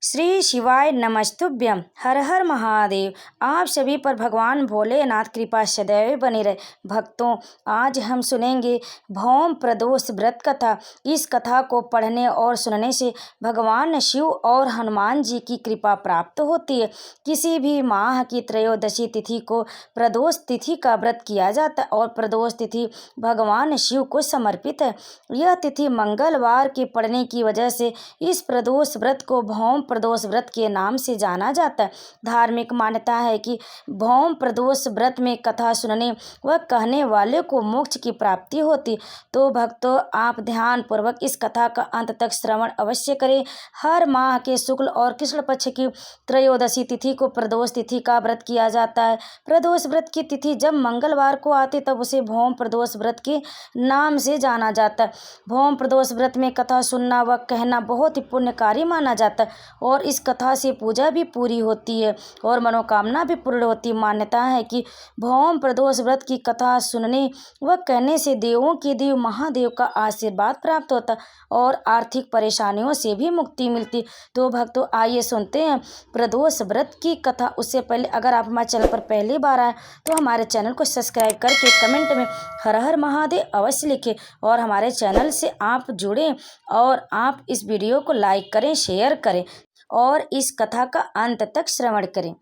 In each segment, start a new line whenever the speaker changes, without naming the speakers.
श्री शिवाय नमस्तुभ्यम। हर हर महादेव। आप सभी पर भगवान भोलेनाथ कृपा सदैव बनी रहे। भक्तों, आज हम सुनेंगे भौम प्रदोष व्रत कथा। इस कथा को पढ़ने और सुनने से भगवान शिव और हनुमान जी की कृपा प्राप्त होती है। किसी भी माह की त्रयोदशी तिथि को प्रदोष तिथि का व्रत किया जाता है और प्रदोष तिथि भगवान शिव को समर्पित है। यह तिथि मंगलवार के पड़ने की वजह से इस प्रदोष व्रत को भौम प्रदोष व्रत के नाम से जाना जाता है। धार्मिक मान्यता है कि भौम प्रदोष व्रत में कथा सुनने व कहने वाले को मोक्ष की प्राप्ति होती। तो भक्तों, आप ध्यान पूर्वक इस कथा का अंत तक श्रवण अवश्य करें। हर माह के शुक्ल और कृष्ण पक्ष की त्रयोदशी तिथि को प्रदोष तिथि का व्रत किया जाता है। प्रदोष व्रत की तिथि जब मंगलवार को आती तब उसे भौम प्रदोष व्रत के नाम से जाना जाता है। भौम प्रदोष व्रत में कथा सुनना व कहना बहुत ही पुण्यकारी माना जाता है और इस कथा से पूजा भी पूरी होती है और मनोकामना भी पूर्ण होती है। मान्यता है कि भौम प्रदोष व्रत की कथा सुनने व कहने से देवों के देव महादेव का आशीर्वाद प्राप्त होता और आर्थिक परेशानियों से भी मुक्ति मिलती। तो भक्तों, आइए सुनते हैं प्रदोष व्रत की कथा। उससे पहले अगर आप हमारे चैनल पर पहली बार आए तो हमारे चैनल को सब्सक्राइब करके कमेंट में हर हर महादेव अवश्य लिखें और हमारे चैनल से आप जुड़ें और आप इस वीडियो को लाइक करें, शेयर करें और इस कथा का अंत तक श्रवण करें।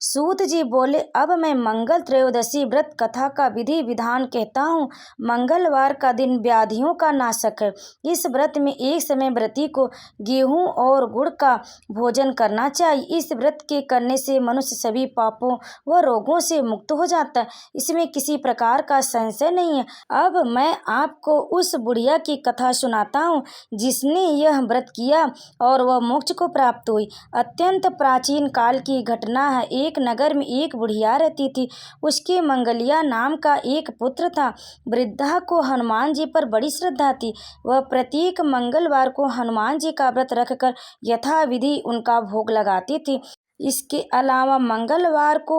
सूत जी बोले, अब मैं मंगल त्रयोदशी व्रत कथा का विधि विधान कहता हूँ। मंगलवार का दिन व्याधियों का नाशक है। इस व्रत में एक समय व्रती को गेहूं और गुड़ का भोजन करना चाहिए। इस व्रत के करने से मनुष्य सभी पापों व रोगों से मुक्त हो जाता है। इसमें किसी प्रकार का संशय नहीं है। अब मैं आपको उस बुढ़िया की कथा सुनाता हूँ जिसने यह व्रत किया और वह मोक्ष को प्राप्त हुई। अत्यंत प्राचीन काल की घटना है। एक नगर में एक बुढ़िया रहती थी। उसके मंगलिया नाम का एक पुत्र था। वृद्धा को हनुमान जी पर बड़ी श्रद्धा थी। वह प्रत्येक मंगलवार को हनुमान जी का व्रत रखकर यथाविधि उनका भोग लगाती थी। इसके अलावा मंगलवार को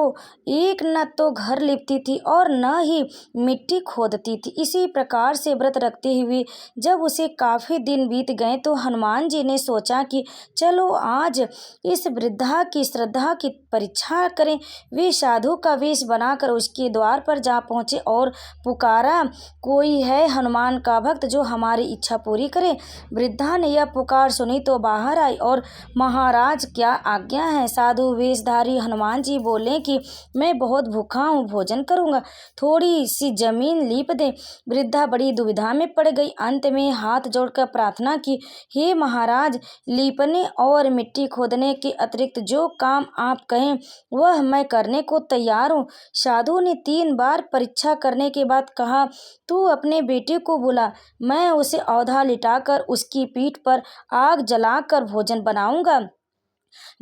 एक न तो घर लिपती थी और न ही मिट्टी खोदती थी। इसी प्रकार से व्रत रखते हुए जब उसे काफ़ी दिन बीत गए तो हनुमान जी ने सोचा कि चलो आज इस वृद्धा की श्रद्धा की परीक्षा करें। वे साधु का वेश बनाकर उसके द्वार पर जा पहुँचे और पुकारा, कोई है हनुमान का भक्त जो हमारी इच्छा पूरी करे। वृद्धा ने यह पुकार सुनी तो बाहर आई और महाराज, क्या आज्ञा है? साधु वेशधारी हनुमान जी बोले कि मैं बहुत भूखा हूँ, भोजन करूँगा, थोड़ी सी जमीन लीप दे। वृद्धा बड़ी दुविधा में पड़ गई। अंत में हाथ जोड़कर प्रार्थना की, हे महाराज, लीपने और मिट्टी खोदने के अतिरिक्त जो काम आप कहें वह मैं करने को तैयार हूँ। साधु ने 3 बार परीक्षा करने के बाद कहा, तू अपने बेटे को बुला, मैं उसे औधा लिटाकर उसकी पीठ पर आग जलाकर भोजन बनाऊंगा।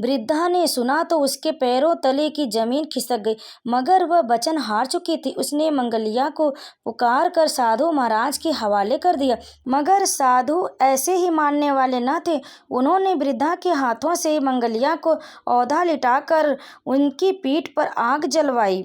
वृद्धा ने सुना तो उसके पैरों तले की जमीन खिसक गई, मगर वह वचन हार चुकी थी। उसने मंगलिया को पुकार कर साधु महाराज के हवाले कर दिया, मगर साधु ऐसे ही मानने वाले न थे। उन्होंने वृद्धा के हाथों से मंगलिया को औधा लिटाकर उनकी पीठ पर आग जलवाई।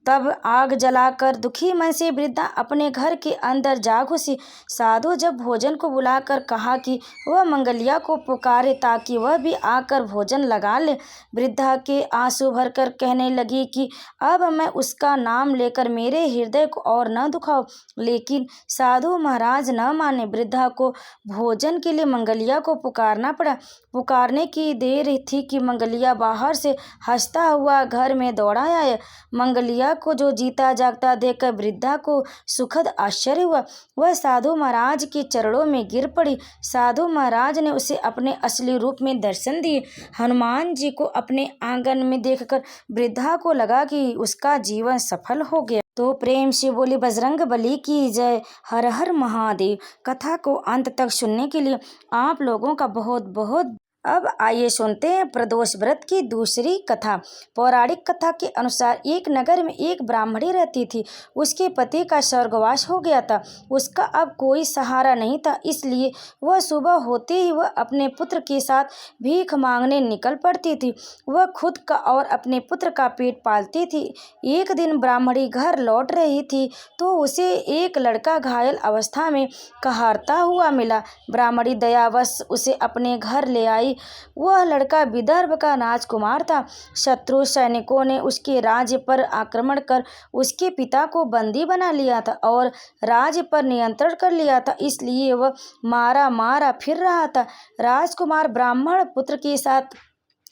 तब आग जलाकर दुखी मन से वृद्धा अपने घर के अंदर जा घुसी। साधु जब भोजन को बुलाकर कहा कि वह मंगलिया को पुकारे ताकि वह भी आकर भोजन लगा ले, वृद्धा के आंसू भरकर कहने लगी कि अब मैं उसका नाम लेकर मेरे हृदय को और न दुखाओ। लेकिन साधु महाराज न माने। वृद्धा को भोजन के लिए मंगलिया को पुकारना पड़ा। पुकारने की देर थी कि मंगलिया बाहर से हंसता हुआ घर में दौड़ा आया। मंगलिया को जो जीता जागता देखकर वृद्धा को सुखद आश्चर्य हुआ। वह साधु महाराज के चरणों में गिर पड़ी। साधु महाराज ने उसे अपने असली रूप में दर्शन दिए। हनुमान जी को अपने आंगन में देखकर वृद्धा को लगा कि उसका जीवन सफल हो गया। तो प्रेम से बोली, बजरंग बली की जय। हर हर महादेव। कथा को अंत तक सुनने के लिए आप लोगों का बहुत बहुत। अब आइए सुनते हैं प्रदोष व्रत की दूसरी कथा। पौराणिक कथा के अनुसार एक नगर में एक ब्राह्मणी रहती थी। उसके पति का स्वर्गवास हो गया था। उसका अब कोई सहारा नहीं था, इसलिए वह सुबह होते ही वह अपने पुत्र के साथ भीख मांगने निकल पड़ती थी। वह खुद का और अपने पुत्र का पेट पालती थी। एक दिन ब्राह्मणी घर लौट रही थी तो उसे एक लड़का घायल अवस्था में कहारता हुआ मिला। ब्राह्मणी दयावश उसे अपने घर ले आई वह लड़का विदर्भ का राजकुमार था। शत्रु सैनिकों ने उसके राज्य पर आक्रमण कर उसके पिता को बंदी बना लिया था और राज्य पर नियंत्रण कर लिया था, इसलिए वह मारा मारा फिर रहा था। राजकुमार ब्राह्मण पुत्र के साथ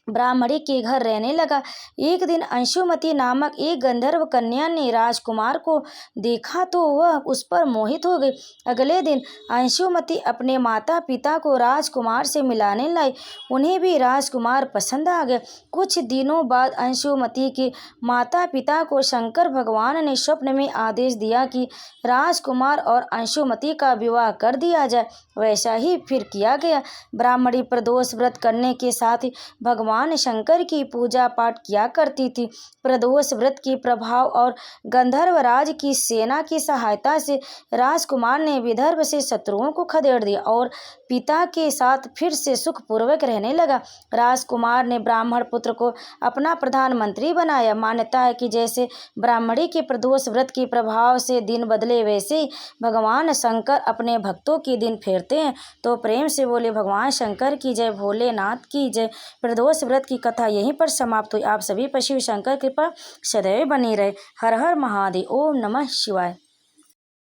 ब्राह्मणी के घर रहने लगा। एक दिन अंशुमति नामक एक गंधर्व कन्या ने राजकुमार को देखा तो वह उस पर मोहित हो गई। अगले दिन अंशुमति अपने माता पिता को राजकुमार से मिलाने लाई। उन्हें भी राजकुमार पसंद आ गया। कुछ दिनों बाद अंशुमति के माता पिता को शंकर भगवान ने स्वप्न में आदेश दिया कि राजकुमार और अंशुमति का विवाह कर दिया जाए। वैसा ही फिर किया गया। ब्राह्मणी प्रदोष व्रत करने के साथ ही भगवान शंकर की पूजा पाठ किया करती थी। प्रदोष व्रत के प्रभाव और गंधर्वराज की सेना की सहायता से राजकुमार ने विदर्भ से शत्रुओं को खदेड़ दिया और पिता के साथ फिर से सुखपूर्वक रहने लगा। राजकुमार ने ब्राह्मण पुत्र को अपना प्रधानमंत्री बनाया। मान्यता है कि जैसे ब्राह्मणी के प्रदोष व्रत के प्रभाव से दिन बदले, वैसे ही भगवान शंकर अपने भक्तों के दिन फेरते हैं। तो प्रेम से बोले भगवान शंकर की जय, भोलेनाथ की जय। प्रदोष व्रत की कथा यहीं पर समाप्त हुई। आप सभी पर शिव शंकर कृपा सदैव बनी रहे। हर हर महादेव। ओम नमः शिवाय।